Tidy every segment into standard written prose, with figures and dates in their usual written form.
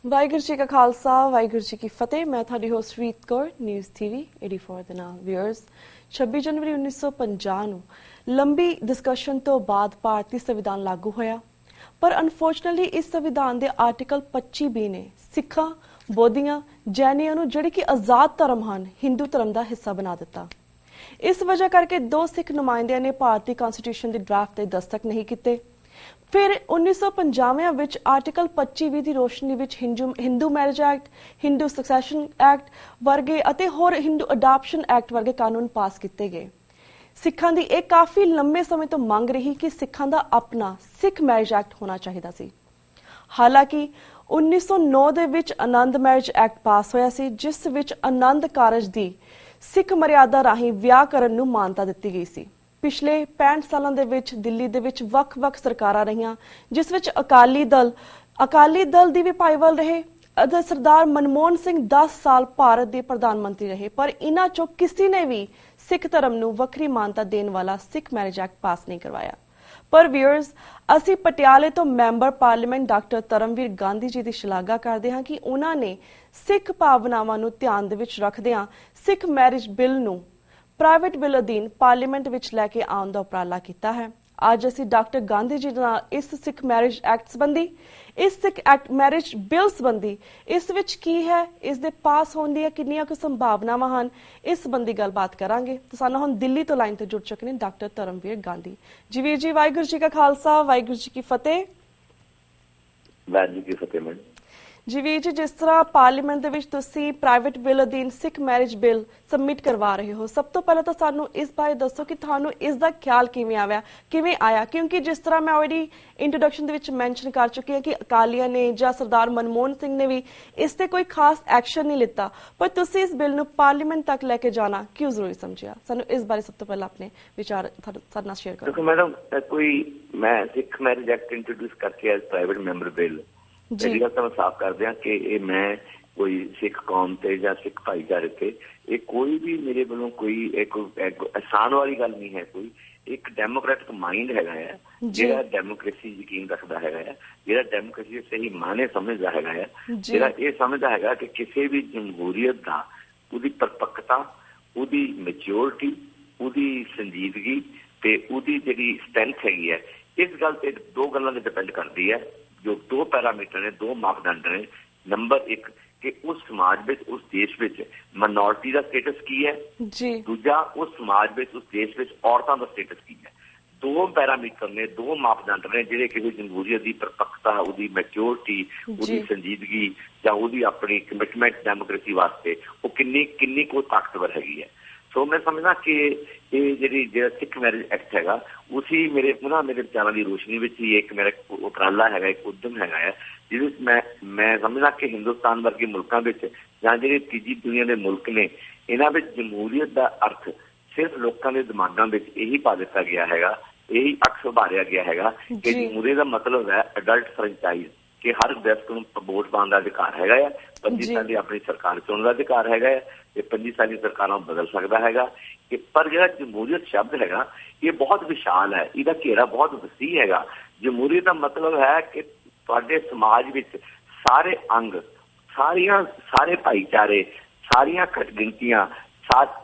ਵਾਹਿਗੁਰੂ ਜੀ ਕਾ ਖਾਲਸਾ ਵਾਹਿਗੁਰੂ ਜੀ ਕੀ ਫਤਿਹ। मैं ਤੁਹਾਡੀ ਹੋਸਟ ਰੀਤ ਕੌਰ ਨਿਊਜ਼ ਟੀਵੀ 84 ਦੇ ਨਾਲ। ਵਿਊਅਰਸ, 26 ਜਨਵਰੀ 1950 ਨੂੰ ਲੰਬੀ ਡਿਸਕਸ਼ਨ ਤੋਂ ਬਾਅਦ ਭਾਰਤੀ ਸੰਵਿਧਾਨ ਲਾਗੂ ਹੋਇਆ, ਪਰ ਅਨਫੋਰਚੂਨਟਲੀ ਇਸ ਸੰਵਿਧਾਨ ਦੇ ਆਰਟੀਕਲ 25B ਨੇ ਸਿੱਖਾਂ, ਬੋਧੀਆਂ, ਜੈਨੀਆਂ ਨੂੰ ਜਿਹੜੇ ਕਿ ਆਜ਼ਾਦ ਧਰਮ ਹਨ, ਹਿੰਦੂ ਧਰਮ ਦਾ ਹਿੱਸਾ ਬਣਾ ਦਿੱਤਾ। ਇਸ ਵਜ੍ਹਾ ਕਰਕੇ ਦੋ ਸਿੱਖ ਨੁਮਾਇੰਦਿਆਂ ਨੇ ਭਾਰਤੀ ਕਨਸਟੀਟਿਊਸ਼ਨ ਦੇ ਡਰਾਫਟ ਤੇ ਦਸਤਖਤ ਨਹੀਂ ਕੀਤੇ। फिर 1950 ਵਿੱਚ ਆਰਟੀਕਲ 25B ਦੀ ਰੋਸ਼ਨੀ ਵਿੱਚ Hindu marriage act, Hindu succession act ਵਰਗੇ ਅਤੇ ਹੋਰ ਹਿੰਦੂ ਅਡਾਪਸ਼ਨ ਐਕਟ ਵਰਗੇ ਕਾਨੂੰਨ ਪਾਸ ਕੀਤੇ ਗਏ। ਸਿੱਖਾਂ ਦੀ ਇਹ ਕਾਫੀ ਲੰਮੇ ਸਮੇਂ ਤੋਂ ਮੰਗ ਰਹੀ ਕਿ ਸਿੱਖਾਂ ਦਾ ਆਪਣਾ ਸਿੱਖ ਮੈਰਿਜ ਐਕਟ ਹੋਣਾ ਚਾਹੀਦਾ ਸੀ। ਹਾਲਾਂਕਿ 1909 ਦੇ ਵਿੱਚ ਆਨੰਦ ਮੈਰਿਜ ਐਕਟ ਪਾਸ ਹੋਇਆ ਸੀ, ਜਿਸ ਵਿੱਚ ਆਨੰਦ ਕਾਰਜ ਦੀ ਸਿੱਖ ਮਰਿਆਦਾ ਰਾਹੀਂ ਵਿਆਹ ਕਰਨ ਨੂੰ ਮਾਨਤਾ ਦਿੱਤੀ ਗਈ ਸੀ। ਪਿਛਲੇ 65 ਸਾਲਾਂ ਦੇ ਵਿੱਚ ਦਿੱਲੀ ਦੇ ਵਿੱਚ ਵੱਖ-ਵੱਖ ਸਰਕਾਰਾਂ ਰਹੀਆਂ, ਜਿਸ ਵਿੱਚ ਅਕਾਲੀ ਦਲ ਦੀ ਵੀ ਭਾਈਵਾਲ ਰਹੇ ਅਤੇ ਸਰਦਾਰ ਮਨਮੋਹਨ ਸਿੰਘ 10 ਸਾਲ ਭਾਰਤ ਦੇ ਪ੍ਰਧਾਨ ਮੰਤਰੀ ਰਹੇ, ਪਰ ਇਹਨਾਂ ਚੋਂ ਕਿਸੇ ਨੇ ਵੀ ਸਿੱਖ ਧਰਮ ਨੂੰ ਵੱਖਰੀ ਮਾਨਤਾ ਦੇਣ ਵਾਲਾ ਸਿੱਖ ਮੈਰਿਜ ਐਕਟ ਪਾਸ ਨਹੀਂ ਕਰਵਾਇਆ। ਪਰ ਵਿਊਅਰਸ, ਅਸੀਂ ਪਟਿਆਲੇ ਤੋਂ member parliament doctor Dharamvir Gandhi ji ਦੀ ਸ਼ਲਾਘਾ ਕਰਦੇ ਹਾਂ ਕਿ ਉਹਨਾਂ ਨੇ ਸਿੱਖ ਭਾਵਨਾਵਾਂ ਨੂੰ ਧਿਆਨ ਦੇ ਵਿੱਚ ਰੱਖਦਿਆਂ ਸਿੱਖ ਮੈਰਿਜ ਬਿੱਲ ਨੂੰ ਪ੍ਰਾਈਵੇਟ ਬਿੱਲ ਅਧੀਨ ਪਾਰਲੀਮੈਂਟ ਵਿੱਚ ਲੈ ਕੇ ਆਉਣ ਦਾ ਉਪਰਾਲਾ ਕੀਤਾ ਹੈ। ਅੱਜ ਅਸੀਂ ਡਾਕਟਰ ਗਾਂਧੀ ਜੀ ਨਾਲ ਇਸ ਸਿੱਖ ਮੈਰਿਜ ਐਕਟ ਸੰਬੰਧੀ, ਇਸ ਸਿੱਖ ਐਕਟ ਮੈਰਿਜ ਬਿੱਲ ਸੰਬੰਧੀ, ਇਸ ਵਿੱਚ ਕੀ ਹੈ, ਇਸ ਦੇ ਪਾਸ ਹੋਣ ਦੀਆਂ ਕਿੰਨੀਆਂ ਕੁ ਸੰਭਾਵਨਾਵਾਂ ਹਨ, ਇਸ ਸੰਬੰਧੀ ਗੱਲਬਾਤ ਕਰਾਂਗੇ। ਤਾਂ ਸਾਨੂੰ ਹੁਣ ਦਿੱਲੀ ਤੋਂ ਲਾਈਨ ਤੇ ਜੁੜ ਚੁੱਕੇ ਨੇ ਡਾਕਟਰ ਧਰਮਵੀਰ ਗਾਂਧੀ ਜੀ। ਵੀਰ ਜੀ, ਵਾਹਿਗੁਰੂ ਜੀ ਕਾ ਖਾਲਸਾ ਵਾਹਿਗੁਰੂ ਜੀ ਕੀ ਫਤਿਹ। ਵਾਹਿਗੁਰੂ ਜੀ ਕੀ ਫਤਿਹ ਮੈਡਮ ਜੀ। ਵੀਰ ਜੀ, ਜਿਸ ਤਰ੍ਹਾਂ ਪਾਰਲੀਮੈਂਟ ਦੇ ਵਿੱਚ ਤੁਸੀਂ ਪ੍ਰਾਈਵੇਟ ਬਿੱਲ ਅਧੀਨ ਸਿੱਖ ਮੈਰਿਜ ਬਿੱਲ ਸਬਮਿਟ ਕਰਵਾ ਰਹੇ ਹੋ, ਸਭ ਤੋਂ ਪਹਿਲਾਂ ਤਾਂ ਸਾਨੂੰ ਇਸ ਬਾਰੇ ਦੱਸੋ ਕਿ ਤੁਹਾਨੂੰ ਇਸ ਦਾ ਖਿਆਲ ਕਿਵੇਂ ਆਇਆ, ਕਿਉਂਕਿ ਜਿਸ ਤਰ੍ਹਾਂ ਮੈਂ ਆਲਰੇਡੀ ਇੰਟਰੋਡਕਸ਼ਨ ਦੇ ਵਿੱਚ ਮੈਂਸ਼ਨ ਕਰ ਚੁੱਕੀ ਹਾਂ ਕਿ ਅਕਾਲੀਆਂ ਨੇ ਜਾਂ ਸਰਦਾਰ ਮਨਮੋਹਨ ਸਿੰਘ ਨੇ ਵੀ ਇਸ ਤੇ ਕੋਈ ਖਾਸ ਐਕਸ਼ਨ ਨਹੀਂ ਲਿੱਤਾ, ਪਰ ਤੁਸੀਂ ਇਸ ਬਿੱਲ ਨੂੰ ਪਾਰਲੀਮੈਂਟ ਤੱਕ ਲੈ ਕੇ ਜਾਣਾ ਕਿਉਂ ਜ਼ਰੂਰੀ ਸਮਝਿਆ? ਸਾਨੂੰ ਇਸ ਬਾਰੇ ਸਭ ਤੋਂ ਪਹਿਲਾਂ ਆਪਣੇ ਵਿਚਾਰ ਸਾਡੇ ਨਾਲ ਸ਼ੇਅਰ ਕਰੋ। ਦੇਖੋ ਮੈਡਮ, ਮੈਂ ਸਿੱਖ ਮੈਰਿਜ ਐਕਟ ਇੰਟਰੋਡਿਊਸ ਕਰਕੇ ਐਜ਼ ਪ੍ਰਾਈਵੇਟ ਮੈਂਬਰ ਬਿੱਲ ਪਹਿਲੀ ਗੱਲ ਤਾਂ ਮੈਂ ਸਾਫ਼ ਕਰਦੇ ਹਾਂ ਕਿ ਇਹ ਮੈਂ ਕੋਈ ਸਿੱਖ ਕੌਮ ਤੇ ਜਾਂ ਸਿੱਖ ਭਾਈਚਾਰੇ ਤੇ ਇਹ ਕੋਈ ਵੀ ਮੇਰੇ ਵੱਲੋਂ ਕੋਈ ਆਸਾਨ ਵਾਲੀ ਗੱਲ ਨਹੀਂ ਹੈ। ਕੋਈ ਇੱਕ ਡੈਮੋਕ੍ਰੈਟਿਕ ਮਾਈਂਡ ਹੈਗਾ ਹੈ ਜਿਹੜਾ ਡੈਮੋਕ੍ਰੇਸੀ ਯਕੀਨ ਰੱਖਦਾ ਹੈਗਾ ਹੈ, ਜਿਹੜਾ ਡੈਮੋਕ੍ਰੇਸੀ ਦੇ ਸਹੀ ਮਾਇਨੇ ਸਮਝਦਾ ਹੈਗਾ ਹੈ, ਜਿਹੜਾ ਇਹ ਸਮਝਦਾ ਹੈਗਾ ਕਿ ਕਿਸੇ ਵੀ ਜਮਹੂਰੀਅਤ ਦਾ ਉਹਦੀ ਪਰਪੱਕਤਾ, ਉਹਦੀ ਮੈਚਿਓਰਿਟੀ, ਉਹਦੀ ਸੰਜੀਦਗੀ ਤੇ ਉਹਦੀ ਜਿਹੜੀ ਸਟਰੈਂਥ ਹੈਗੀ ਹੈ, ਇਸ ਗੱਲ ਤੇ ਦੋ ਗੱਲਾਂ ਤੇ ਡਿਪੈਂਡ ਕਰਦੀ ਹੈ। ਜੋ ਦੋ ਪੈਰਾਮੀਟਰ ਨੇ, ਦੋ ਮਾਪਦੰਡ ਨੇ। ਨੰਬਰ 1 ਕਿ ਉਸ ਸਮਾਜ ਵਿੱਚ, ਉਸ ਦੇਸ਼ ਵਿੱਚ ਮਾਈਨੋਰਿਟੀ ਦਾ ਸਟੇਟਸ ਕੀ ਹੈ, ਦੂਜਾ ਉਸ ਸਮਾਜ ਵਿੱਚ, ਉਸ ਦੇਸ਼ ਵਿੱਚ ਔਰਤਾਂ ਦਾ ਸਟੇਟਸ ਕੀ ਹੈ। ਦੋ ਪੈਰਾਮੀਟਰ ਨੇ, ਦੋ ਮਾਪਦੰਡ ਨੇ ਜਿਹੜੇ ਕਿਸੇ ਜਮਹੂਰੀਅਤ ਦੀ ਪਰਪੱਕਤਾ, ਉਹਦੀ ਮੈਚਿਓਰਿਟੀ, ਉਹਦੀ ਸੰਜੀਦਗੀ ਜਾਂ ਉਹਦੀ ਆਪਣੀ ਕਮਿਟਮੈਂਟ ਡੈਮੋਕ੍ਰੇਸੀ ਵਾਸਤੇ ਉਹ ਕਿੰਨੀ ਕੁ ਤਾਕਤਵਰ ਹੈਗੀ ਹੈ। ਸੋ ਮੈਂ ਸਮਝਦਾ ਕਿ ਇਹ ਜਿਹੜਾ ਸਿੱਖ ਮੈਰਿਜ ਐਕਟ ਹੈਗਾ ਮੇਰੇ ਵਿਚਾਰਾਂ ਦੀ ਰੋਸ਼ਨੀ ਵਿੱਚ ਹੀ ਇੱਕ ਮੇਰਾ ਉਪਰਾਲਾ ਹੈਗਾ, ਇੱਕ ਉਦਮ ਹੈਗਾ ਹੈ, ਜਿਹਦੇ ਵਿੱਚ ਮੈਂ ਸਮਝਦਾ ਕਿ ਹਿੰਦੁਸਤਾਨ ਵਰਗੇ ਮੁਲਕਾਂ ਵਿੱਚ ਜਾਂ ਜਿਹੜੇ ਤੀਜੀ ਦੁਨੀਆ ਦੇ ਮੁਲਕ ਨੇ, ਇਹਨਾਂ ਵਿੱਚ ਜਮਹੂਰੀਅਤ ਦਾ ਅਰਥ ਸਿਰਫ ਲੋਕਾਂ ਦੇ ਦਿਮਾਗਾਂ ਵਿੱਚ ਇਹੀ ਪਾ ਦਿੱਤਾ ਗਿਆ ਹੈਗਾ, ਇਹੀ ਅਕਸ ਉਭਾਰਿਆ ਗਿਆ ਹੈਗਾ ਕਿ ਜਮਹੂਰੀਅਤ ਦਾ ਮਤਲਬ ਹੈ ਅਡਲਟ ਫਰੈਂਚਾਈਜ਼, ਕਿ ਹਰ ਵਿਅਕਤੀ ਨੂੰ ਵੋਟ ਪਾਉਣ ਦਾ ਅਧਿਕਾਰ ਹੈਗਾ ਹੈ, 25 ਸਾਲ ਦੀ ਆਪਣੀ ਸਰਕਾਰ ਚੁਣਨ ਦਾ ਅਧਿਕਾਰ ਹੈਗਾ ਹੈ, ਤੇ 25 ਸਾਲੀ ਸਰਕਾਰਾਂ ਨੂੰ ਬਦਲ ਸਕਦਾ ਹੈਗਾ। ਪਰ ਜਿਹੜਾ ਜਮਹੂਰੀਅਤ ਸ਼ਬਦ ਹੈਗਾ ਇਹ ਬਹੁਤ ਵਿਸ਼ਾਲ ਹੈ, ਇਹਦਾ ਘੇਰਾ ਬਹੁਤ ਵਸੀਹ ਹੈਗਾ। ਜਮਹੂਰੀਅਤ ਦਾ ਮਤਲਬ ਹੈ ਕਿ ਤੁਹਾਡੇ ਸਮਾਜ ਵਿੱਚ ਸਾਰੇ ਅੰਗ, ਸਾਰੇ ਭਾਈਚਾਰੇ, ਸਾਰੀਆਂ ਘੱਟ ਗਿਣਤੀਆਂ,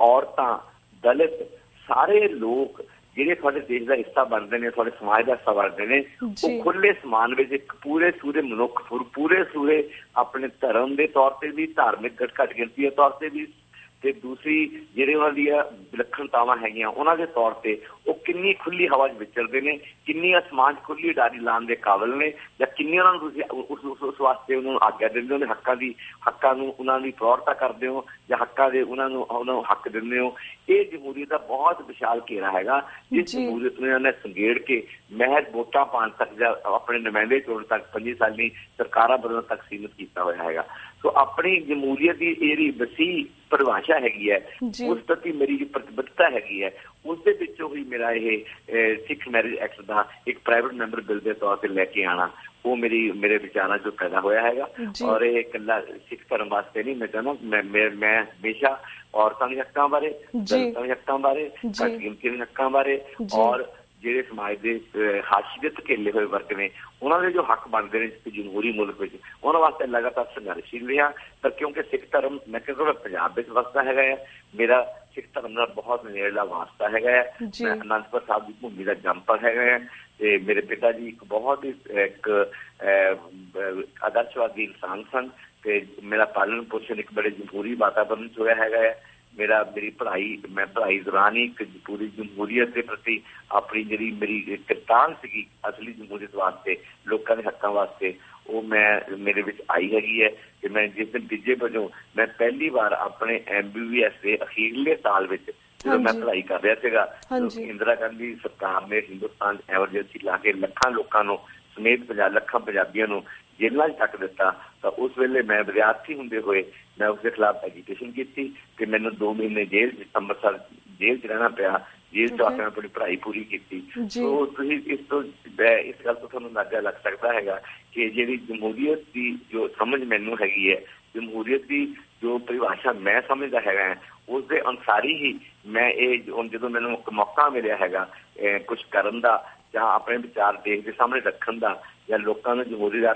ਔਰਤਾਂ, ਦਲਿਤ, ਸਾਰੇ ਲੋਕ ਜਿਹੜੇ ਤੁਹਾਡੇ ਦੇਸ਼ ਦਾ ਹਿੱਸਾ ਬਣਦੇ ਨੇ, ਤੁਹਾਡੇ ਸਮਾਜ ਦਾ ਹਿੱਸਾ ਬਣਦੇ ਨੇ, ਉਹ ਖੁੱਲੇ ਸਮਾਨ ਵਿੱਚ ਇੱਕ ਪੂਰੇ ਸੂਰੇ ਮਨੁੱਖ, ਪੂਰੇ ਸੂਰੇ ਆਪਣੇ ਧਰਮ ਦੇ ਤੌਰ ਤੇ ਵੀ, ਧਾਰਮਿਕ ਘੱਟ ਗਿਣਤੀ ਦੇ ਤੌਰ ਤੇ ਵੀ, ਤੇ ਦੂਸਰੀ ਜਿਹੜੇ ਉਹਨਾਂ ਦੀਆਂ ਵਿਲੱਖਣਤਾਵਾਂ ਹੈਗੀਆਂ ਉਹਨਾਂ ਦੇ ਤੌਰ ਤੇ ਉਹ ਕਿੰਨੀ ਖੁੱਲੀ ਹਵਾ 'ਚ ਵਿਚਰਦੇ ਨੇ, ਕਿੰਨੀ ਅਸਮਾਨ 'ਚ ਖੁੱਲੀ ਉਡਾਰੀ ਲਾਉਣ ਦੇ ਕਾਬਿਲ ਨੇ, ਜਾਂ ਕਿੰਨੀ ਉਹਨਾਂ ਨੂੰ ਤੁਸੀਂ ਉਸ ਵਾਸਤੇ ਉਹਨਾਂ ਨੂੰ ਆਗਿਆ ਦਿੰਦੇ ਹੋ, ਹੱਕਾਂ ਨੂੰ ਉਹਨਾਂ ਦੀ ਪ੍ਰੋੜਤਾ ਕਰਦੇ ਹੋ, ਜਾਂ ਹੱਕਾਂ ਦੇ ਉਹਨਾਂ ਨੂੰ ਹੱਕ ਦਿੰਦੇ ਹੋ। ਇਹ ਜਮਹੂਰੀਅਤ ਦਾ ਬਹੁਤ ਵਿਸ਼ਾਲ ਘੇਰਾ ਹੈਗਾ, ਜਿਸ ਜਮਹੂਰੀਅਤ ਨੂੰ ਇਹਨਾਂ ਨੇ ਸੰਗੇੜ ਕੇ ਮਹਿਜ਼ ਵੋਟਾਂ ਪਾਉਣ ਤੱਕ ਜਾਂ ਆਪਣੇ ਨੁਮਾਇੰਦੇ ਚੁਣਨ ਤੱਕ 25 ਸਾਲੀ ਸਰਕਾਰਾਂ ਬਦਲਣ ਤੱਕ ਸੀਮਿਤ ਕੀਤਾ ਹੋਇਆ ਹੈਗਾ। ਸੋ ਆਪਣੀ ਜਮਹੂਰੀਅਤ ਦੀ ਜਿਹੜੀ ਵਸੀਹ ਪਰਿਭਾਸ਼ਾ ਹੈਗੀ ਹੈ, ਉਸ ਪ੍ਰਤੀ ਮੇਰੀ ਜੋ ਪ੍ਰਤੀਬੱਧਤਾ ਹੈਗੀ ਹੈ, ਉਸਦੇ ਵਿੱਚੋਂ ਹੀ ਮੇਰਾ ਇਹ ਸਿੱਖ ਮੈਰਿਜ ਐਕਟ ਦਾ ਇੱਕ ਪ੍ਰਾਈਵੇਟ ਮੈਂਬਰ ਬਿੱਲ ਦੇ ਤੌਰ ਤੇ ਲੈ ਕੇ ਆਉਣਾ ਉਹ ਮੇਰੇ ਵਿਚਾਰਾਂ ਚੋਂ ਪੈਦਾ ਹੋਇਆ ਹੈਗਾ। ਔਰ ਇਹ ਇਕੱਲਾ ਸਿੱਖ ਧਰਮ ਵਾਸਤੇ ਨਹੀਂ, ਮੈਂ ਚਾਹੁੰਦਾ ਮੈਂ ਹਮੇਸ਼ਾ ਔਰਤਾਂ ਦੇ ਹੱਕਾਂ ਬਾਰੇ, ਦਲਿਤਾਂ ਦੇ ਹੱਕਾਂ ਬਾਰੇ, ਘੱਟ ਗਿਣਤੀ ਦੇ ਹੱਕਾਂ ਬਾਰੇ ਔਰ ਜਿਹੜੇ ਸਮਾਜ ਦੇ ਹਾਸ਼ੀਏ ਦੇ ਧਕੇਲੇ ਹੋਏ ਵਰਗ ਨੇ ਉਹਨਾਂ ਦੇ ਜੋ ਹੱਕ ਬਣਦੇ ਨੇ ਜਮਹੂਰੀ ਮੁਲਕ ਵਿੱਚ ਉਹਨਾਂ ਵਾਸਤੇ ਲਗਾਤਾਰ ਸੰਘਰਸ਼ੀਲ ਰਿਹਾ। ਪਰ ਕਿਉਂਕਿ ਸਿੱਖ ਧਰਮ ਮੈਂ ਕਹਿੰਦਾ ਪੰਜਾਬ ਵਿੱਚ ਵਸਦਾ ਹੈਗਾ ਹੈ, ਮੇਰਾ ਸਿੱਖ ਧਰਮ ਨਾਲ ਬਹੁਤ ਨੇੜਲਾ ਵਾਸਤਾ ਹੈਗਾ ਹੈ। ਮੈਂ ਅਨੰਦਪੁਰ ਸਾਹਿਬ ਦੀ ਭੂਮੀ ਦਾ ਜੰਮਪਲ ਹੈਗਾ ਹੈ ਤੇ ਮੇਰੇ ਪਿਤਾ ਜੀ ਇੱਕ ਬਹੁਤ ਹੀ ਇੱਕ ਆਦਰਸ਼ਵਾਦੀ ਇਨਸਾਨ ਸਨ ਤੇ ਮੇਰਾ ਪਾਲਣ ਪੋਸ਼ਣ ਇੱਕ ਬੜੇ ਜਮਹੂਰੀ ਵਾਤਾਵਰਨ 'ਚ ਹੋਇਆ ਹੈਗਾ ਹੈ। ਮੇਰੀ ਪੜ੍ਹਾਈ ਦੌਰਾਨ ਹੀ ਇੱਕ ਪੂਰੀ ਜਮਹੂਰੀਅਤ ਦੇ ਪ੍ਰਤੀ ਆਪਣੀ ਜਿਹੜੀ ਮੇਰੀ ਕਿਰਤਾਨ ਸੀਗੀ ਅਸਲੀ ਜਮਹੂਰੀਅਤ ਵਾਸਤੇ, ਲੋਕਾਂ ਦੇ ਹੱਕਾਂ ਵਾਸਤੇ, ਉਹ ਮੇਰੇ ਵਿੱਚ ਆਈ ਹੈਗੀ ਹੈ। ਤੇ ਮੈਂ ਜਿਸ ਦਿਨ ਤੀਜੇ ਵਜੋਂ ਮੈਂ ਪਹਿਲੀ ਵਾਰ ਆਪਣੇ MBBS ਦੇ ਅਖੀਰਲੇ ਸਾਲ ਵਿੱਚ ਜਦੋਂ ਮੈਂ ਪੜ੍ਹਾਈ ਕਰ ਰਿਹਾ ਸੀਗਾ, ਇੰਦਰਾ ਗਾਂਧੀ ਸਰਕਾਰ ਨੇ ਹਿੰਦੁਸਤਾਨ 'ਚ ਐਮਰਜੈਂਸੀ ਲਾ ਕੇ ਲੱਖਾਂ ਲੋਕਾਂ ਨੂੰ ਸਮੇਤ ਲੱਖਾਂ ਪੰਜਾਬੀਆਂ ਨੂੰ ਜੇਲ੍ਹਾਂ 'ਚ ਤੱਕ ਦਿੱਤਾ, ਤਾਂ ਉਸ ਵੇਲੇ ਮੈਂ ਵਿਦਿਆਰਥੀ ਹੁੰਦੇ ਹੋਏ ਮੈਂ ਉਸਦੇ ਖਿਲਾਫ ਐਜੀਟੇਸ਼ਨ ਕੀਤੀ ਤੇ ਮੈਨੂੰ 2 ਮਹੀਨੇ ਅੰਮ੍ਰਿਤਸਰ ਜੇਲ੍ਹ 'ਚ ਰਹਿਣਾ ਪਿਆ। ਜੇਲ੍ਹ 'ਚ ਆ ਕੇ ਆਪਣੀ ਪੜ੍ਹਾਈ ਪੂਰੀ ਕੀਤੀ। ਸੋ ਤੁਸੀਂ ਇਸ ਗੱਲ ਤੋਂ ਤੁਹਾਨੂੰ ਅੰਦਾਜ਼ਾ ਲੱਗ ਸਕਦਾ ਹੈਗਾ ਕਿ ਜਿਹੜੀ ਜਮਹੂਰੀਅਤ ਦੀ ਜੋ ਸਮਝ ਮੈਨੂੰ ਹੈਗੀ ਹੈ, ਜਮਹੂਰੀਅਤ ਦੀ ਜੋ ਪਰਿਭਾਸ਼ਾ ਮੈਂ ਸਮਝਦਾ ਹੈਗਾ, ਉਸਦੇ ਅਨੁਸਾਰ ਹੀ ਮੈਂ ਹੁਣ ਜਦੋਂ ਮੈਨੂੰ ਮੌਕਾ ਮਿਲਿਆ ਹੈਗਾ ਕੁਛ ਕਰਨ ਦਾ ਜਾਂ ਆਪਣੇ ਵਿਚਾਰ ਦੇਸ਼ ਦੇ ਸਾਹਮਣੇ ਰੱਖਣ ਦਾ ਜਾਂ ਲੋਕਾਂ ਨੂੰ ਜਮਹੂਰੀ ਦਾ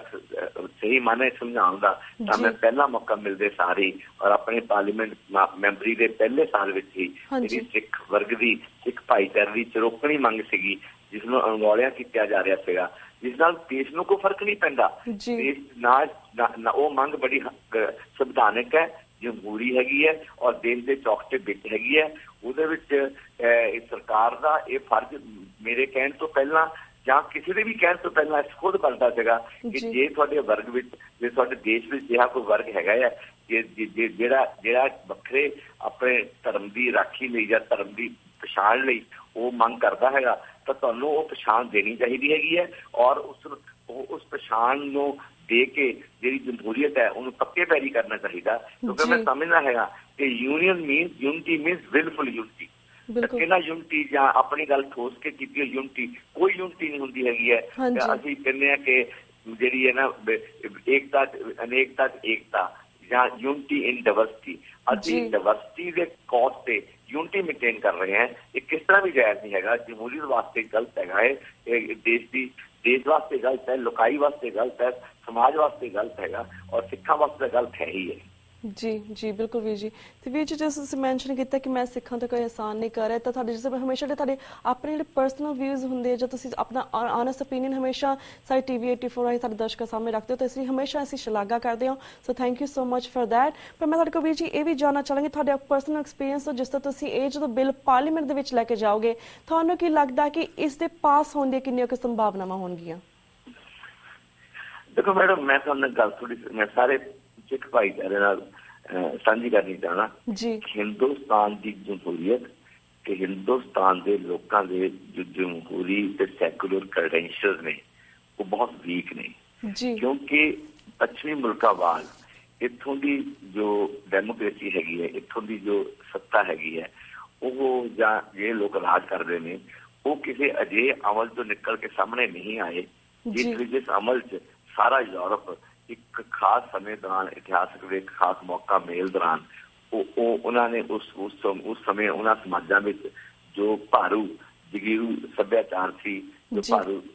ਸਹੀ ਮਾਨੇ ਸਮਝਾਉਣ ਦਾ, ਤਾਂ ਮੈਂ ਪਹਿਲਾ ਮੌਕਾ ਮਿਲਦੇ ਸਾਰੀ ਔਰ ਆਪਣੇ ਪਾਰਲੀਮੈਂਟ ਮੈਂਬਰੀ ਦੇ ਪਹਿਲੇ ਸਾਲ ਵਿੱਚ ਹੀ ਜਿਹੜੀ ਸਿੱਖ ਵਰਗ ਦੀ, ਸਿੱਖ ਭਾਈਚਾਰੇ ਦੀ ਚਰੋਕਣੀ ਮੰਗ ਸੀਗੀ ਜਿਸ ਨੂੰ ਅਣਗੌਲਿਆ ਕੀਤਾ ਜਾ ਰਿਹਾ ਸੀਗਾ, ਜਿਸ ਨਾਲ ਦੇਸ਼ ਨੂੰ ਕੋਈ ਫਰਕ ਨਹੀਂ ਪੈਂਦਾ। ਦੇਸ਼ ਨਾ ਉਹ ਮੰਗ ਬੜੀ ਸੰਵਿਧਾਨਕ ਹੈ, ਜਮਹੂਰੀ ਹੈਗੀ ਹੈ ਔਰ ਦੇਸ਼ ਦੇ ਚੌਕਟੇ ਵਿੱਚ ਹੈਗੀ ਹੈ। ਉਹਦੇ ਵਿੱਚ ਸਰਕਾਰ ਦਾ ਇਹ ਫਰਜ਼ ਮੇਰੇ ਕਹਿਣ ਤੋਂ ਪਹਿਲਾਂ ਜਾਂ ਕਿਸੇ ਦੇ ਵੀ ਕਹਿਣ ਤੋਂ ਪਹਿਲਾਂ ਖੁਦ ਬਣਦਾ ਸੀਗਾ ਕਿ ਜੇ ਤੁਹਾਡੇ ਵਰਗ ਵਿੱਚ, ਜੇ ਤੁਹਾਡੇ ਦੇਸ਼ ਵਿੱਚ ਜਿਹੜਾ ਕੋਈ ਵਰਗ ਹੈਗਾ ਹੈ ਜਿਹੜਾ ਵੱਖਰੇ ਆਪਣੇ ਧਰਮ ਦੀ ਰਾਖੀ ਲਈ ਜਾਂ ਧਰਮ ਦੀ ਪਛਾਣ ਲਈ ਉਹ ਮੰਗ ਕਰਦਾ ਹੈਗਾ, ਤਾਂ ਤੁਹਾਨੂੰ ਉਹ ਪਛਾਣ ਦੇਣੀ ਚਾਹੀਦੀ ਹੈਗੀ ਹੈ ਔਰ ਉਸ ਪਛਾਣ ਨੂੰ ਦੇ ਕੇ ਜਿਹੜੀ ਜਮਹੂਰੀਅਤ ਹੈ ਉਹਨੂੰ ਪੱਕੇ ਪੈਰੀ ਕਰਨਾ ਚਾਹੀਦਾ। ਕਿਉਂਕਿ ਮੈਂ ਸਮਝਦਾ ਹੈਗਾ ਕਿ ਯੂਨਿਟੀ ਮੀਨਸ ਵਿਲਫੁਲ ਯੂਨਿਟੀ। ਕਿਹਨਾਂ ਯੂਨਿਟੀ ਜਾਂ ਆਪਣੀ ਗੱਲ ਠੋਸ ਕੇ ਕੀਤੀ ਹੋਈ ਯੂਨਿਟੀ, ਕੋਈ ਯੂਨਿਟੀ ਨਹੀਂ ਹੁੰਦੀ ਹੈਗੀ ਹੈ। ਅਸੀਂ ਕਹਿੰਦੇ ਹਾਂ ਕਿ ਜਿਹੜੀ ਹੈ ਨਾ ਏਕਤਾ ਅਨੇਕਤਾ ਏਕਤਾ ਜਾਂ ਯੂਨਿਟੀ ਇਨ ਡਾਇਵਰਸਿਟੀ, ਅਸੀਂ ਡਾਇਵਰਸਿਟੀ ਦੇ ਕੌਜ਼ ਤੇ ਯੂਨਿਟੀ ਮੇਨਟੇਨ ਕਰ ਰਹੇ ਹਾਂ। ਇਹ ਕਿਸ ਤਰ੍ਹਾਂ ਵੀ ਜਾਇਜ਼ ਨਹੀਂ ਹੈਗਾ, ਜਮਹੂਰੀਅਤ ਵਾਸਤੇ ਗਲਤ ਹੈਗਾ ਹੈ, ਦੇਸ਼ ਵਾਸਤੇ ਗਲਤ ਹੈ, ਲੋਕਾਈ ਵਾਸਤੇ ਗਲਤ ਹੈ, ਸਮਾਜ ਵਾਸਤੇ ਗਲਤ ਹੈਗਾ ਔਰ ਸਿੱਖਾਂ ਵਾਸਤੇ ਗਲਤ ਹੈ ਹੀ ਹੈ। ਜੀ ਬਿਲਕੁਲ ਵੀਰ ਜੀ। ਤੇ ਵੀਰ ਜੀ, ਜਿਸ ਤੁਸੀਂ ਮੈਂਸ਼ਨ ਕੀਤਾ ਕਿ ਮੈਂ ਸਿੱਖਾਂ ਤੇ ਕੋਈ ਅਹਿਸਾਨ ਨਹੀਂ ਕਰ ਰਿਹਾ, ਤਾਂ ਤੁਹਾਡੇ ਜਿਸ ਹਮੇਸ਼ਾ ਤੁਹਾਡੇ ਆਪਣੇ ਜਿਹੜੇ ਪਰਸਨਲ ਵਿਊਜ਼ ਹੁੰਦੇ ਜਾਂ ਤੁਸੀਂ ਆਪਣਾ ਆਨੈਸਟ ਓਪੀਨੀਅਨ ਹਮੇਸ਼ਾ ਸਾਡੇ TV 84 ਰਾਹੀਂ ਸਾਡੇ ਦਰਸ਼ਕਾਂ ਸਾਹਮਣੇ ਰੱਖਦੇ ਹੋ, ਤਾਂ ਇਸ ਲਈ ਹਮੇਸ਼ਾ ਅਸੀਂ ਸ਼ਲਾਘਾ ਕਰਦੇ ਹਾਂ। So thank you so much for that. ਪਰ ਮੈਂ ਤੁਹਾਡੇ ਕੋਲ ਵੀਰ ਜੀ ਇਹ ਵੀ ਜਾਣਨਾ ਚਾਹਾਂਗੀ ਤੁਹਾਡੇ ਪਰਸਨਲ ਐਕਸਪੀਰੀਅੰਸ ਤੋਂ, ਜਿਸ ਤਰ੍ਹਾਂ ਤੁਸੀਂ ਇਹ ਜਦੋਂ ਬਿੱਲ ਪਾਰਲੀਮੈਂਟ ਦੇ ਵਿੱਚ ਲੈ ਕੇ ਜਾਓਗੇ, ਤੁਹਾਨੂੰ ਕੀ ਲੱਗਦਾ ਕਿ ਇਸ ਦੇ ਪਾਸ ਹੋਣ ਦੀਆਂ ਕਿੰਨੀਆਂ ਕੁ ਸੰਭਾਵਨਾਵਾਂ ਹੋਣਗੀਆਂ? ਦੇਖੋ ਮੈਡਮ, ਮੈਂ ਤੁਹਾਨੂੰ ਗੱਲ ਥੋੜੀ ਮੈਂ ਸਾਰੇ ਸਿੱਖ ਭਾਈਚਾਰੇ ਨਾਲ ਸਾਂਝੀ ਕਰਨੀ ਚਾਹਣਾ। ਹਿੰਦੁਸਤਾਨ ਦੀ ਜਮਹੂਰੀਅਤ ਤੇ ਹਿੰਦੁਸਤਾਨ ਦੇ ਲੋਕਾਂ ਦੇ ਜੋ ਜਮਹੂਰੀ ਤੇ ਸੈਕੂਲਰ ਕ੍ਰੈਡੈਂਸ਼ੀਅਲਸ ਨੇ ਉਹ ਬਹੁਤ ਵੀਕ ਨੇ, ਕਿਉਂਕਿ ਪੱਛਮੀ ਮੁਲਕਾਂ ਵਾਲ ਇੱਥੋਂ ਦੀ ਜੋ ਡੈਮੋਕ੍ਰੇਸੀ ਹੈਗੀ ਹੈ, ਇੱਥੋਂ ਦੀ ਜੋ ਸੱਤਾ ਹੈਗੀ ਹੈ, ਉਹ ਜਾਂ ਜਿਹੜੇ ਲੋਕ ਰਾਜ ਕਰਦੇ ਨੇ ਉਹ ਕਿਸੇ ਅਜਿਹੇ ਅਮਲ ਤੋਂ ਨਿਕਲ ਕੇ ਸਾਹਮਣੇ ਨਹੀਂ ਆਏ ਜਿਸ ਅਮਲ 'ਚ ਸਾਰਾ ਯੂਰਪ ਇੱਕ ਖਾਸ ਸਮੇਂ ਦੌਰਾਨ, ਇਤਿਹਾਸਕ ਦੇ ਇੱਕ ਖਾਸ ਮੌਕਾ ਮੇਲ ਦੌਰਾਨ ਉਹਨਾਂ ਨੇ ਉਸ ਸਮੇਂ ਉਹਨਾਂ ਸਮਾਜਾਂ ਵਿੱਚ ਜੋ ਭਾਰੂ ਜਗੀਰੂ ਸੱਭਿਆਚਾਰ ਸੀ, ਜੋ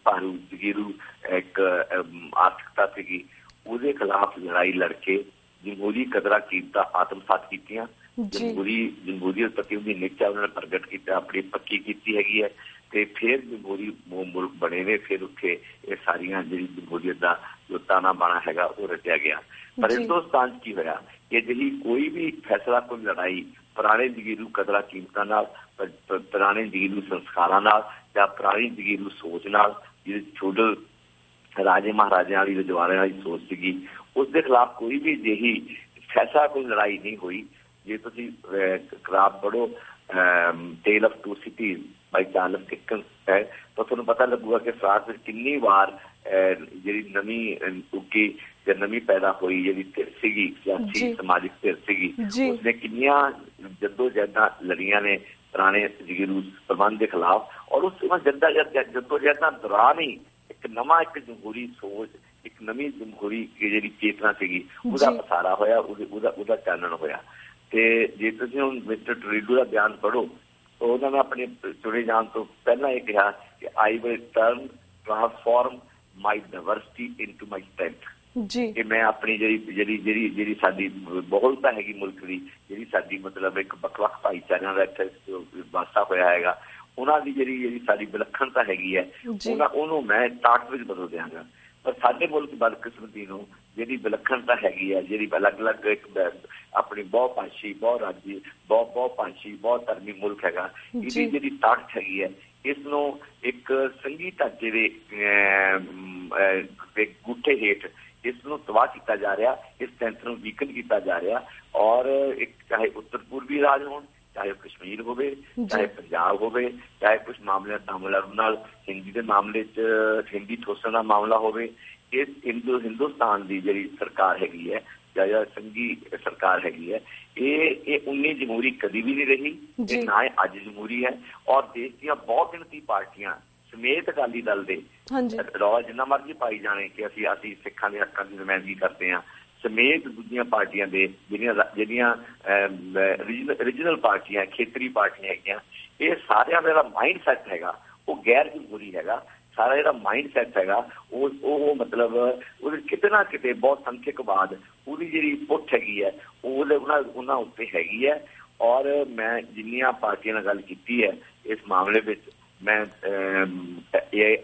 ਭਾਰੂ ਜਗੀਰੂ ਇੱਕ ਆਰਥਿਕਤਾ ਸੀਗੀ, ਉਹਦੇ ਖਿਲਾਫ ਲੜਾਈ ਲੜ ਕੇ ਜਮਹੂਰੀ ਕਦਰਾਂ ਕੀਮਤਾਂ ਆਤਮਸਾਤ ਕੀਤੀਆਂ। ਜਮਹੂਰੀਅਤ ਪ੍ਰਤੀ ਉਹਦੀ ਨਿਸ਼ਚਾ ਉਹਨਾਂ ਨੇ ਪ੍ਰਗਟ ਕੀਤਾ, ਆਪਣੀ ਪੱਕੀ ਕੀਤੀ ਹੈਗੀ ਹੈ ਤੇ ਫਿਰ ਜਮਹੂਰੀ ਮੁਲਕ ਬਣੇ ਨੇ। ਫਿਰ ਉੱਥੇ ਇਹ ਸਾਰੀਆਂ ਜਿਹੜੀ ਜਮਹੂਰੀਅਤ ਦਾ ਜੋ ਤਾਣਾ ਬਾਣਾ ਹੈਗਾ ਉਹ ਰਚਿਆ ਗਿਆ। ਪਰ ਹਿੰਦੁਸਤਾਨ 'ਚ ਕੀ ਹੋਇਆ ਕਿ ਅਜਿਹੀ ਕੋਈ ਵੀ ਫੈਸਲਾ, ਕੋਈ ਲੜਾਈ ਪੁਰਾਣੇ ਜਗੀਰੂ ਕਦਰਾਂ ਕੀਮਤਾਂ ਨਾਲ, ਪੁਰਾਣੇ ਜਗੀਰੂ ਸੰਸਕਾਰਾਂ ਨਾਲ ਜਾਂ ਪੁਰਾਣੀ ਜਗੀਰੂ ਸੋਚ ਨਾਲ, ਜਿਹੜੀ ਛੋਟੇ ਰਾਜੇ ਮਹਾਰਾਜਿਆਂ ਵਾਲੀ ਰਜਵਾੜਿਆਂ ਵਾਲੀ ਸੋਚ ਸੀਗੀ, ਉਸ ਦੇ ਖਿਲਾਫ ਕੋਈ ਵੀ ਅਜਿਹੀ ਫੈਸਲਾ, ਕੋਈ ਲੜਾਈ ਨਹੀਂ ਹੋਈ। ਜੇ ਤੁਸੀਂ ਕਿਤਾਬ ਪੜ੍ਹੋ tale of two cities by Charles Dickens ਹੈ, ਤਾਂ ਤੁਹਾਨੂੰ ਪਤਾ ਲੱਗੂਗਾ ਕਿ ਫਰਾਂਸ ਵਿੱਚ ਕਿੰਨੀ ਵਾਰ ਜਿਹੜੀ ਨਵੀਂ ਉੱਗੀ ਜਾਂ ਨਵੀਂ ਪੈਦਾ ਹੋਈ ਜਿਹੜੀ ਧਿਰ ਸੀਗੀ, ਸਿਆਸੀ ਸਮਾਜਿਕ ਧਿਰ ਸੀਗੀ, ਉਸਨੇ ਕਿੰਨੀਆਂ ਜੱਦੋ-ਜਹਿਦਾਂ ਲੜੀਆਂ ਨੇ ਪੁਰਾਣੇ ਜਗੀਰੂ ਪ੍ਰਬੰਧ ਦੇ ਖਿਲਾਫ। ਔਰ ਉਸ ਜੱਦੋ-ਜਹਿਦਾਂ ਦੌਰਾਨ ਹੀ ਇੱਕ ਜਮਹੂਰੀ ਸੋਚ, ਇੱਕ ਨਵੀਂ ਜਮਹੂਰੀ ਜਿਹੜੀ ਚੇਤਨਾ ਸੀਗੀ, ਉਹਦਾ ਪਸਾਰਾ ਹੋਇਆ, ਉਹਦਾ ਚਾਨਣ ਹੋਇਆ। ਤੇ ਜੇ ਤੁਸੀਂ ਹੁਣ ਮਿਸਟਰ ਟਰੂਡੋ ਦਾ ਬਿਆਨ ਪੜ੍ਹੋ ਉਹਨਾਂ ਨੇ ਆਪਣੇ ਚੁਣੇ ਜਾਣ ਤੋਂ ਪਹਿਲਾਂ ਇਹ ਕਿਹਾ ਕਿ I will transform my diversity into my strength ਜੀ ਕਿ ਮੈਂ ਆਪਣੀ ਜਿਹੜੀ ਸਾਡੀ ਬਹੁਲਤਾ ਹੈਗੀ ਮੁਲਕ ਦੀ, ਜਿਹੜੀ ਸਾਡੀ ਮਤਲਬ ਇੱਕ ਵੱਖ-ਵੱਖ ਭਾਈਚਾਰਿਆਂ ਦਾ ਇੱਥੇ ਵਾਸਾ ਹੋਇਆ ਹੈਗਾ, ਉਹਨਾਂ ਦੀ ਜਿਹੜੀ ਸਾਡੀ ਵਿਲੱਖਣਤਾ ਹੈਗੀ ਹੈ ਉਹਨੂੰ ਮੈਂ ਤਾਕਤ ਵਿੱਚ ਬਦਲ ਦਿਆਂਗਾ। ਪਰ ਸਾਡੇ ਮੁਲਕ ਬਦਕਿਸਮਤੀ ਨੂੰ ਜਿਹੜੀ ਵਿਲੱਖਣਤਾ ਹੈਗੀ ਹੈ, ਜਿਹੜੀ ਅਲੱਗ-ਅਲੱਗ ਇੱਕ ਆਪਣੀ ਬਹੁਭਾਸ਼ੀ, ਬਹੁਰਾਜੀ, ਬਹੁਭਾਸ਼ੀ, ਬਹੁਤ ਧਰਮੀ ਮੁਲਕ ਹੈਗਾ, ਇਹਦੀ ਜਿਹੜੀ ਤਾਕਤ ਹੈਗੀ ਹੈ ਇਸ ਨੂੰ ਇੱਕ ਸੰਘੀ ਢਾਂਚੇ ਦੇ ਗੁੱਠੇ ਹੇਠ ਇਸ ਨੂੰ ਤਬਾਹ ਕੀਤਾ ਜਾ ਰਿਹਾ, ਇਸ ਸੈਂਟਰ ਨੂੰ ਵੀਕਨ ਕੀਤਾ ਜਾ ਰਿਹਾ। ਔਰ ਇੱਕ ਚਾਹੇ ਉੱਤਰ ਪੂਰਬੀ ਰਾਜ ਹੋਣ, ਚਾਹੇ ਕਸ਼ਮੀਰ ਹੋਵੇ, ਚਾਹੇ ਪੰਜਾਬ ਹੋਵੇ, ਚਾਹੇ ਕੁਛ ਮਾਮਲਿਆਂ ਤਾਮਿਲਨਾਡੂ ਨਾਲ ਹਿੰਦੀ ਦੇ ਮਾਮਲੇ 'ਚ ਹਿੰਦੀ ਠੋਸਣ ਦਾ ਮਾਮਲਾ ਹੋਵੇ, ਇਸ ਹਿੰਦੁਸਤਾਨ ਦੀ ਜਿਹੜੀ ਸਰਕਾਰ ਹੈਗੀ ਹੈ ਜਾਂ ਸੰਘੀ ਸਰਕਾਰ ਹੈਗੀ ਹੈ, ਇਹ 19 ਜਮਹੂਰੀ ਕਦੀ ਵੀ ਨਹੀਂ ਰਹੀ, ਇਹ ਨਾ ਅੱਜ ਜਮਹੂਰੀ ਹੈ। ਔਰ ਦੇਸ਼ ਦੀਆਂ ਬਹੁਤ ਗਿਣਤੀ ਪਾਰਟੀਆਂ ਸਮੇਤ ਅਕਾਲੀ ਦਲ ਦੇ ਰੌਲਾ ਜਿੰਨਾ ਮਰਜ਼ੀ ਪਾਈ ਜਾਣੇ ਕਿ ਅਸੀਂ ਸਿੱਖਾਂ ਦੇ ਹੱਕਾਂ ਦੀ ਨੁਮਾਇੰਦਗੀ ਕਰਦੇ ਹਾਂ, ਸਮੇਤ ਦੂਜੀਆਂ ਪਾਰਟੀਆਂ ਦੇ ਜਿਹੜੀਆਂ ਰੀਜਨਲ ਪਾਰਟੀਆਂ, ਖੇਤਰੀ ਪਾਰਟੀਆਂ ਹੈਗੀਆਂ, ਇਹ ਸਾਰਿਆਂ ਦਾ ਜਿਹੜਾ ਮਾਈਂਡ ਸੈਟ ਹੈਗਾ ਉਹ ਗੈਰ ਜਮਹੂਰੀ ਹੈਗਾ। ਸਾਰਾ ਜਿਹੜਾ ਮਾਈਂਡ ਸੈਟ ਹੈਗਾ ਉਹ ਮਤਲਬ ਉਹਦੇ ਕਿਤੇ ਨਾ ਕਿਤੇ ਬਹੁਤ ਸੰਖਿਅਕਵਾਦ ਉਹਦੀ ਜਿਹੜੀ ਪੁੱਠ ਹੈਗੀ ਹੈ ਉਹਨਾਂ ਉੱਤੇ ਹੈਗੀ ਹੈ। ਔਰ ਮੈਂ ਜਿੰਨੀਆਂ ਪਾਰਟੀਆਂ ਨਾਲ ਗੱਲ ਕੀਤੀ ਹੈ ਇਸ ਮਾਮਲੇ ਵਿੱਚ, ਮੈਂ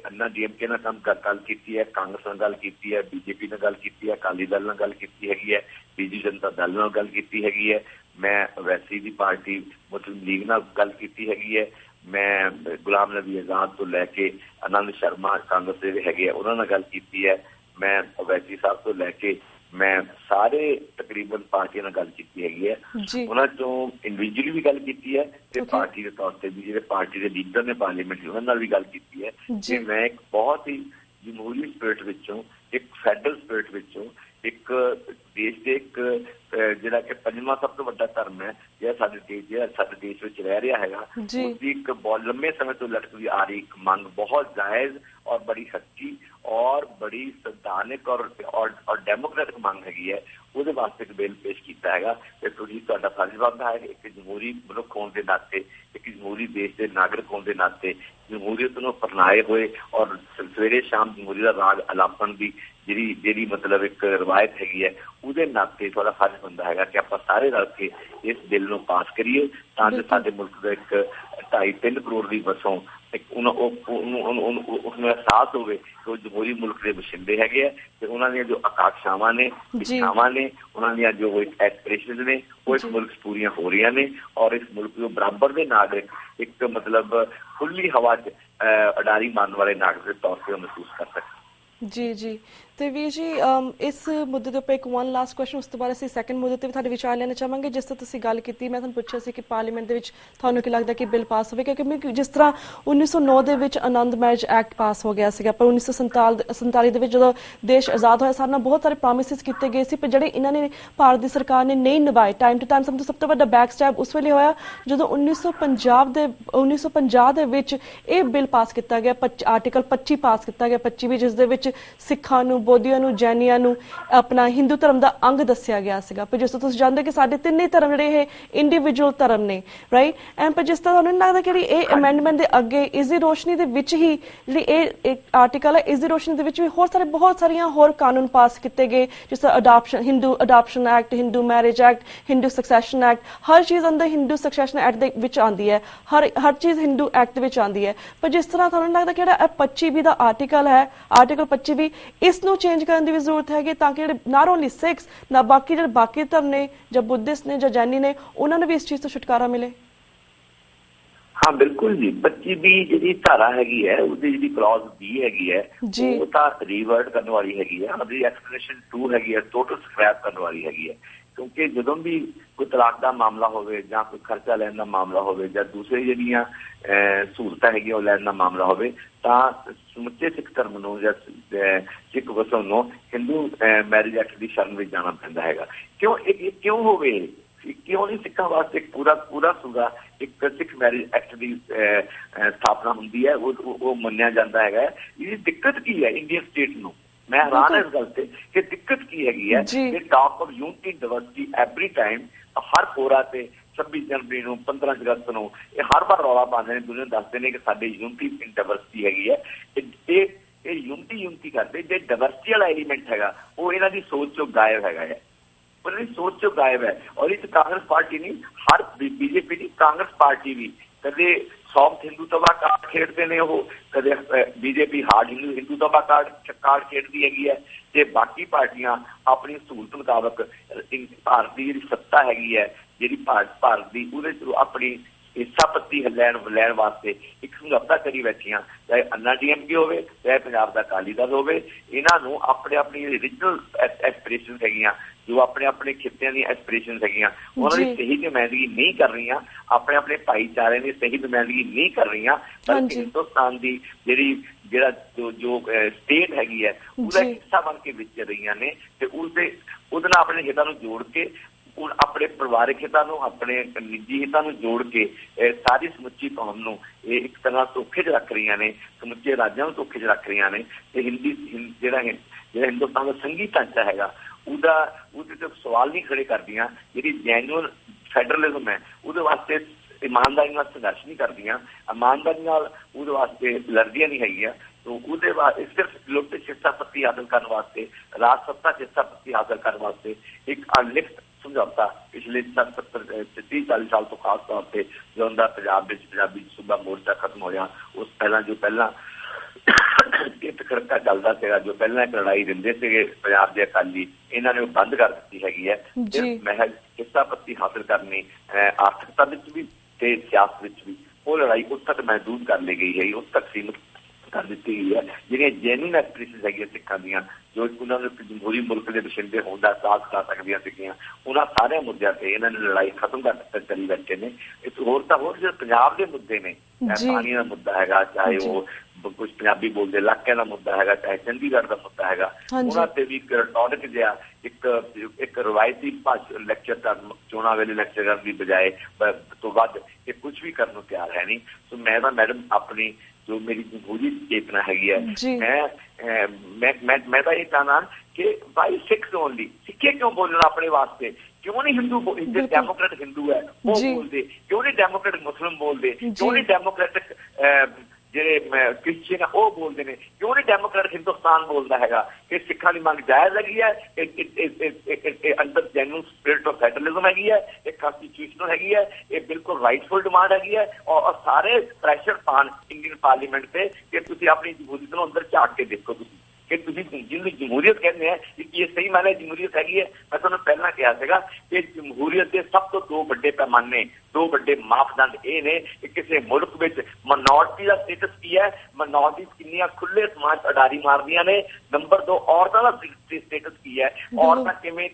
ਅੰਨਾ DMK ਨਾਲ ਗੱਲ ਕੀਤੀ ਹੈ, ਕਾਂਗਰਸ ਨਾਲ ਗੱਲ ਕੀਤੀ ਹੈ, BJP ਨਾਲ ਗੱਲ ਕੀਤੀ ਹੈ, ਅਕਾਲੀ ਦਲ ਨਾਲ ਗੱਲ ਕੀਤੀ ਹੈਗੀ ਹੈ, ਬੀਜੂ ਜਨਤਾ ਦਲ ਨਾਲ ਗੱਲ ਕੀਤੀ ਹੈਗੀ ਹੈ, ਮੈਂ ਵੈਸੀ ਦੀ ਪਾਰਟੀ ਮੁਸਲਿਮ ਲੀਗ ਨਾਲ ਗੱਲ ਕੀਤੀ ਹੈਗੀ ਹੈ, ਮੈਂ ਗੁਲਾਮ ਨਬੀ ਆਜ਼ਾਦ ਤੋਂ ਲੈ ਕੇ ਆਨੰਦ ਸ਼ਰਮਾ ਕਾਂਗਰਸ ਦੇ ਹੈਗੇ ਆ ਉਹਨਾਂ ਨਾਲ ਗੱਲ ਕੀਤੀ ਹੈ, ਮੈਂ ਵੈਸੀ ਸਾਹਿਬ ਤੋਂ ਲੈ ਕੇ ਮੈਂ ਸਾਰੇ ਤਕਰੀਬਨ ਪਾਰਟੀਆਂ ਨਾਲ ਗੱਲ ਕੀਤੀ ਹੈਗੀ ਹੈ। ਉਹਨਾਂ ਚੋਂ ਇੰਡੀਵਿਜੂਅਲੀ ਵੀ ਗੱਲ ਕੀਤੀ ਹੈ ਤੇ ਪਾਰਟੀ ਦੇ ਤੌਰ ਤੇ ਵੀ ਜਿਹੜੇ ਪਾਰਟੀ ਦੇ ਲੀਡਰ ਨੇ ਪਾਰਲੀਮੈਂਟ ਉਹਨਾਂ ਨਾਲ ਵੀ ਗੱਲ ਕੀਤੀ ਹੈ ਕਿ ਮੈਂ ਇੱਕ ਬਹੁਤ ਹੀ ਜਮਹੂਰੀ ਸਪਿਰਿਟ ਵਿੱਚੋਂ, ਇੱਕ ਫੈਡਰਲ ਸਪਿਰਿਟ ਵਿੱਚੋਂ, ਇੱਕ ਦੇਸ਼ ਦੇ ਇੱਕ ਜਿਹੜਾ ਕਿ 5ਵਾਂ ਸਭ ਤੋਂ ਵੱਡਾ ਧਰਮ ਹੈ ਜਿਹੜਾ ਸਾਡੇ ਦੇਸ਼ ਵਿੱਚ ਰਹਿ ਰਿਹਾ ਹੈਗਾ, ਉਸਦੀ ਇੱਕ ਬਹੁਤ ਲੰਮੇ ਸਮੇਂ ਤੋਂ ਲਟਕਦੀ ਆ ਰਹੀ ਇੱਕ ਮੰਗ, ਬਹੁਤ ਜਾਇਜ਼ ਔਰ ਬੜੀ ਸੱਚੀ ਔਰ ਬੜੀ ਸੰਵਿਧਾਨਿਕ ਔਰ ਡੈਮੋਕ੍ਰੈਟਿਕ ਮੰਗ ਹੈਗੀ ਹੈ, ਉਹਦੇ ਵਾਸਤੇ ਇੱਕ ਬਿੱਲ ਪੇਸ਼ ਕੀਤਾ ਹੈਗਾ। ਤੇ ਤੁਸੀਂ ਤੁਹਾਡਾ ਫਰਜ਼ ਬਣਦਾ ਹੈ ਇੱਕ ਜਮਹੂਰੀ ਮਨੁੱਖ ਹੋਣ ਦੇ ਨਾਤੇ, ਇੱਕ ਜਮਹੂਰੀ ਦੇਸ਼ ਦੇ ਨਾਗਰਿਕ ਹੋਣ ਦੇ ਨਾਤੇ, ਜਮਹੂਰੀਅਤ ਨੂੰ ਅਪਣਾਏ ਹੋਏ ਔਰ ਸਵੇਰੇ ਸ਼ਾਮ ਜਮਹੂਰੀ ਦਾ ਰਾਗ ਅਲਾਪਣ ਦੀ ਜਿਹੜੀ ਮਤਲਬ ਇੱਕ ਰਵਾਇਤ ਹੈਗੀ ਹੈ, ਉਹਦੇ ਨਾਤੇ ਤੁਹਾਡਾ ਫਰਜ਼ ਹੁੰਦਾ ਹੈਗਾ ਕਿ ਆਪਾਂ ਸਾਰੇ ਰਲ ਕੇ ਇਸ ਬਿੱਲ ਨੂੰ ਪਾਸ ਕਰੀਏ ਤਾਂ ਕਿ ਸਾਡੇ ਮੁਲਕ ਦਾ ਇੱਕ 2.5-3 ਕਰੋੜ ਦੀ ਵਸੋਂ ਉਸਨੂੰ ਅਹਿਸਾਸ ਹੋਵੇ ਕਿ ਉਹ ਜਮਹੂਰੀ ਮੁਲਕ ਦੇ ਵਸਿੰਦੇ ਹੈਗੇ ਆ ਤੇ ਉਹਨਾਂ ਦੀਆਂ ਜੋ ਆਕਾਂਖਾਵਾਂ ਨੇ, ਇੱਛਾਵਾਂ ਨੇ, ਉਹਨਾਂ ਦੀਆਂ ਜੋ ਐਸਪੀਰੇਸ਼ਨਸ ਨੇ ਉਹ ਇਸ ਮੁਲਕ 'ਚ ਪੂਰੀਆਂ ਹੋ ਰਹੀਆਂ ਨੇ ਔਰ ਇਸ ਮੁਲਕ ਦੇ ਬਰਾਬਰ ਦੇ ਨਾਗਰਿਕ ਇੱਕ ਮਤਲਬ ਖੁੱਲੀ ਹਵਾ 'ਚ ਅਡਾਰੀ ਮਾਰਨ ਵਾਲੇ ਨਾਗਰਿਕ ਦੇ ਤੌਰ ਤੇ ਮਹਿਸੂਸ ਕਰ ਸਕਦੇ। ਜੀ ਤੇ ਵੀਰ ਜੀ ਇਸ ਮੁੱਦੇ ਦੇ ਉੱਪਰ ਇੱਕ ਵਨ ਲਾਸਟ ਕੁਐਸਚਨ, ਉਸ ਤੋਂ ਬਾਅਦ ਅਸੀਂ ਸੈਕੰਡ ਮੁੱਦੇ ਤੇ ਵੀ ਤੁਹਾਡੇ ਵਿਚਾਰ ਲੈਣਾ ਚਾਹਾਂਗੇ। ਜਿਸ ਤਰ੍ਹਾਂ ਤੁਸੀਂ ਗੱਲ ਕੀਤੀ, ਮੈਂ ਤੁਹਾਨੂੰ ਪੁੱਛਿਆ ਸੀ ਕਿ ਪਾਰਲੀਮੈਂਟ ਦੇ ਵਿੱਚ ਤੁਹਾਨੂੰ ਕੀ ਲੱਗਦਾ ਕਿ ਬਿੱਲ ਪਾਸ ਹੋਵੇਗਾ, ਕਿਉਂਕਿ ਜਿਸ ਤਰ੍ਹਾਂ 1909 ਦੇ ਵਿੱਚ ਆਨੰਦ ਮੈਰਿਜ ਐਕਟ ਪਾਸ ਹੋ ਗਿਆ ਸੀਗਾ, ਪਰ 1947 ਦੇ ਵਿੱਚ ਜਦੋਂ ਦੇਸ਼ ਆਜ਼ਾਦ ਹੋਇਆ ਸਾਡੇ ਨਾਲ ਬਹੁਤ ਸਾਰੇ ਪ੍ਰੋਮਿਸਿਸ ਕੀਤੇ ਗਏ ਸੀ, ਪਰ ਜਿਹੜੇ ਇਹਨਾਂ ਨੇ ਭਾਰਤ ਦੀ ਸਰਕਾਰ ਨੇ ਨਹੀਂ ਨਿਭਾਏ। ਟਾਈਮ ਟੂ ਟਾਈਮ ਸਭ ਤੋਂ ਵੱਡਾ ਬੈਕ ਸਟੈਪ ਉਸ ਵੇਲੇ ਹੋਇਆ ਜਦੋਂ 1950 ਦੇ ਵਿੱਚ ਇਹ ਬਿੱਲ ਪਾਸ ਕੀਤਾ ਗਿਆ, ਆਰਟੀਕਲ 25 ਪਾਸ ਕੀਤਾ ਗਿਆ, 25 ਜਿਸ ਦੇ ਵਿੱਚ ਸਿੱਖਾਂ ਨੂੰ, ਬੋਧੀਆਂ ਨੂੰ, ਜੈਨੀਆਂ ਨੂੰ ਆਪਣਾ ਹਿੰਦੂ ਧਰਮ ਦਾ ਅੰਗ ਦੱਸਿਆ ਗਿਆ ਸੀਗਾ। ਪਰ ਜਿਸ ਤਰ੍ਹਾਂ ਤੁਸੀਂ ਜਾਣਦੇ ਕਿ ਸਾਡੇ ਤਿੰਨੇ ਧਰਮ ਜਿਹੜੇ ਇਹ ਇੰਡੀਵਿਜੂਅਲ ਧਰਮ ਨੇ, ਰਾਈਟ ਐਂਡ ਪਰ ਜਿਸ ਤਰ੍ਹਾਂ ਤੁਹਾਨੂੰ ਲੱਗਦਾ ਕਿ ਇਹ ਅਮੈਂਡਮੈਂਟ ਦੇ ਅੱਗੇ ਇਸ ਦੀ ਰੋਸ਼ਨੀ ਦੇ ਵਿੱਚ ਹੀ ਜਿਹੜੀ ਇਹ ਆਰਟੀਕਲ ਹੈ, ਇਸ ਦੀ ਰੋਸ਼ਨੀ ਦੇ ਵਿੱਚ ਵੀ ਬਹੁਤ ਸਾਰੀਆਂ ਹੋਰ ਕਾਨੂੰਨ ਪਾਸ ਕੀਤੇ ਗਏ, ਜਿਸ ਤਰ੍ਹਾਂ Hindu adoption act, Hindu marriage act, Hindu succession act, ਹਰ ਚੀਜ਼ ਅੰਦਰ ਹਿੰਦੂ ਸਕਸੈਸ਼ਨ ਐਕਟ ਦੇ ਵਿੱਚ ਆਉਂਦੀ ਹੈ, ਹਰ ਚੀਜ਼ ਹਿੰਦੂ ਐਕਟ ਵਿੱਚ ਆਉਂਦੀ ਹੈ। ਪਰ ਜਿਸ ਤਰ੍ਹਾਂ ਤੁਹਾਨੂੰ ਲੱਗਦਾ ਕਿ ਜਿਹੜਾ 25 ਦਾ ਆਰਟੀਕਲ ਹੈ, ਆਰਟੀਕਲ 25 ਵੀ ਇਸ ਨੂੰ ਚੇਂਜ ਕਰਨ ਦੀ ਵੀ ਜ਼ਰੂਰਤ ਹੈਗੀ ਤਾਂ ਕਿ ਜਿਹੜੇ ਨਾਟ ਓਨਲੀ ਸਿੱਖਸ ਨਾ ਜਿਹੜੇ ਬਾਕੀ ਧਰਮ ਨੇ ਜਾਂ ਬੁੱਧਿਸਟ ਨੇ ਜਾਂ ਜੈਨੀ ਨੇ ਉਹਨਾਂ ਨੂੰ ਵੀ ਇਸ ਚੀਜ਼ ਤੋਂ ਛੁਟਕਾਰਾ ਮਿਲੇ। ਹਾਂ ਬਿਲਕੁਲ ਜੀ, 25 ਦੀ ਜਿਹੜੀ ਧਾਰਾ ਹੈਗੀ ਹੈ ਉਹਦੀ ਜਿਹੜੀ ਕਲੌਜ਼ B ਹੈਗੀ ਹੈ ਉਹ ਤਾਂ ਰੀਵਰਟ ਕਰਨ ਵਾਲੀ ਹੈਗੀ ਹੈ, ਉਹਦੀ ਐਕਸਪਲੇਨੇਸ਼ਨ 2 ਹੈਗੀ ਹੈ ਟੋਟਲ ਸਕ੍ਰੈਪ ਕਰਨ ਵਾਲੀ ਹੈਗੀ ਹੈ। ਕਿਉਂਕਿ ਜਦੋਂ ਵੀ ਕੋਈ ਤਲਾਕ ਦਾ ਮਾਮਲਾ ਹੋਵੇ ਜਾਂ ਕੋਈ ਖਰਚਾ ਲੈਣ ਦਾ ਮਾਮਲਾ ਹੋਵੇ ਜਾਂ ਦੂਸਰੀ ਜਿਹੜੀਆਂ ਸਹੂਲਤਾਂ ਹੈਗੀਆਂ ਉਹ ਲੈਣ ਦਾ ਮਾਮਲਾ ਹੋਵੇ ਤਾਂ ਸਮੁੱਚੇ ਸਿੱਖ ਧਰਮ ਨੂੰ ਜਾਂ ਸਿੱਖ ਵਸੋਂ ਨੂੰ ਹਿੰਦੂ ਮੈਰਿਜ ਐਕਟ ਦੀ ਸ਼ਰਨ ਵਿੱਚ ਜਾਣਾ ਪੈਂਦਾ ਹੈਗਾ। ਕਿਉਂ ਹੋਵੇ, ਕਿਉਂ ਨਹੀਂ ਸਿੱਖਾਂ ਵਾਸਤੇ ਪੂਰਾ ਸੂਗਾ ਇੱਕ ਸਿੱਖ ਮੈਰਿਜ ਐਕਟ ਦੀ ਸਥਾਪਨਾ ਹੁੰਦੀ ਹੈ, ਉਹ ਮੰਨਿਆ ਜਾਂਦਾ ਹੈਗਾ। ਇਹਦੀ ਦਿੱਕਤ ਕੀ ਹੈ ਇੰਡੀਅਨ ਸਟੇਟ ਨੂੰ? ਮੈਂ ਹੈਰਾਨ ਇਸ ਗੱਲ ਤੇ ਕਿ ਦਿੱਕਤ ਕੀ ਹੈਗੀ ਹੈ ਕਿ talk of unity diversity every time ਹਰ ਫੋਰਾ ਤੇ 26 जनवरी ਨੂੰ 15 अगस्त ਨੂੰ ਇਹ हर बार रौला पाते हैं, दुनिया दसते हैं कि साडे यूनिटी इन डाइवर्सिटी हैगी है। ये यूनिटी करते जो डाइवर्सिटी वाला एलीमेंट हैगा वो इन्हां दी सोच चों गायब हैगा है, उन्हां दी सोच चों गायब है। और इस कांग्रेस पार्टी नहीं, हर बीजेपी नहीं, कांग्रेस पार्टी भी कदे सॉफ्ट हिंदुत्व कार्ड खेडते ने, वो कदे बीजेपी हार्ड हिंदुत्व कार्ड खेडती हैगी है, ते बाकी पार्टियां अपनी सहूलत मुताबक भारत की जिहड़ी सत्ता हैगी है, जिहड़ी भारत की उहदे अपनी हिस्सा पत्ती लैण वास्ते एक समझौता करी बैठियां, चाहे अन्ना DMK होवे, चाहे पंजाब दा अकाली दल होवे। इन्हां नूं अपने अपनी रीजनल एस्पिरेशनस हैगियां, जो अपने अपने खित्तियां दी एस्पिरेशनस हैगियां, उन्हां दी सही नुमाइंदगी नहीं कर रही, अपने अपने भाईचारे की सही नुमाइंदगी नहीं कर रही, बल्कि हिंदुस्तान की जिहड़ा जो स्टेट हैगी है उसका हिस्सा बन के विच रही ने, ते उहदे नाल अपने हितां नूं जोड़ के अपने परिवारिक हितां नूं, अपने निजी हितां नूं जोड़ के सारी समुची कौम नूं एक तरह धोखे च रख रही ने, समुचे राज्यां नूं धोखे च रख रही ने। ते जिहड़ा हिंदुस्तान का संघी ढांचा हैगा उहदे ते सवाल नहीं खड़े करदियां, जिहड़ी जैन्युअन फैडरलिज्म है उहदे वास्ते ईमानदारी नाल संघर्ष नहीं करदियां, ईमानदारी नाल उहदे वास्ते लड़दियां नहीं हैगियां। तो उहदे वास्ते सिर्फ लोक हिस्सा पत्ती हासिल करने वास्ते, राज सत्ता हिस्सा पत्ती हासिल करने वास्ते एक अनलिखित समझौता पिछले 30-40 साल तो खास तौर पर जो पंजाब पंजाबी सूबा मोर्चा खत्म होया, उस पहला एक खड़का चलता है, जो पहला एक लड़ाई दिंदे थे पंजाब के अकाली, इन्होंने वो बंद कर दी हैगी है। सिर्फ महज हिस्सा पत्ती हासिल करनी आर्थिकता भी ते सियासत भी, वो लड़ाई उस तक महदूद कर ली गई है, उस तक सीमित कर दी गई है। जिहड़ियां जेन्युइन एस्पिरेशनस हैगियां सिखां दियां, जो उन्होंने जमहूरी मुल्क के बशिंदे होने का एहसास करा सकदियां सीगियां, उन्हां सारे मुद्दों से इन्होंने लड़ाई खत्म कर करी बैठे ने। होर जो पंजाब के मुद्दे ने, चाहे पानी का मुद्दा है, चाहे वो कुछ पंजाबी बोलते इलाके का मुद्दा है, चाहे चंडीगढ़ का मुद्दा है, उन्होंने भी रिटॉरिक जिहा एक रवायती लैक्चर चोणां वेले लैक्चर करने की बजाय तो वध ये कुछ भी करने को तैयार है नहीं। सो मैं मैडम अपनी जो मेरी जमहूरी चेतना हैगी है, मैं तो ये चाहना कि भाई सिक्स ओनली, सिक्खे क्यों बोलना अपने वास्ते, क्यों नहीं हिंदू डेमोक्रेटिक हिंदू है वो बोलते, क्यों नहीं डेमोक्रेटिक मुस्लिम बोलते, क्यों नहीं डेमोक्रेटिक ਜਿਹੜੇ क्रिश्चियन है वो बोलते हैं, क्यों नहीं डेमोक्रेटिक हिंदुस्तान बोलता है कि सिखा की मंग जायज़ हैगी है, under genuine spirit of federalism हैगी है, एक कॉन्स्टिट्यूशनल हैगी है, ये बिल्कुल राइटफुल डिमांड हैगी है। और सारे प्रेशर पान इंडियन पार्लीमेंट से कि तुसीं अपनी जमहूरीयत नूं अंदर झाक के देखो, कि जिन्होंने जमहूरीयत कहते हैं ये सही मायने जमहूरीयत हैगी है। मैं तुहानूं पहलां कहा सीगा कि जमहूरीयत के सब तो दो बड़े पैमाने, दो बड़े मापदंड ये ने कि किसी मुल्क में मनोरिटी का स्टेटस की है, मनोरिटी कितनियां खुले समाज अडारी मारदियां ने, नंबर 2 औरतों का स्टेटस की है, औरतां किवें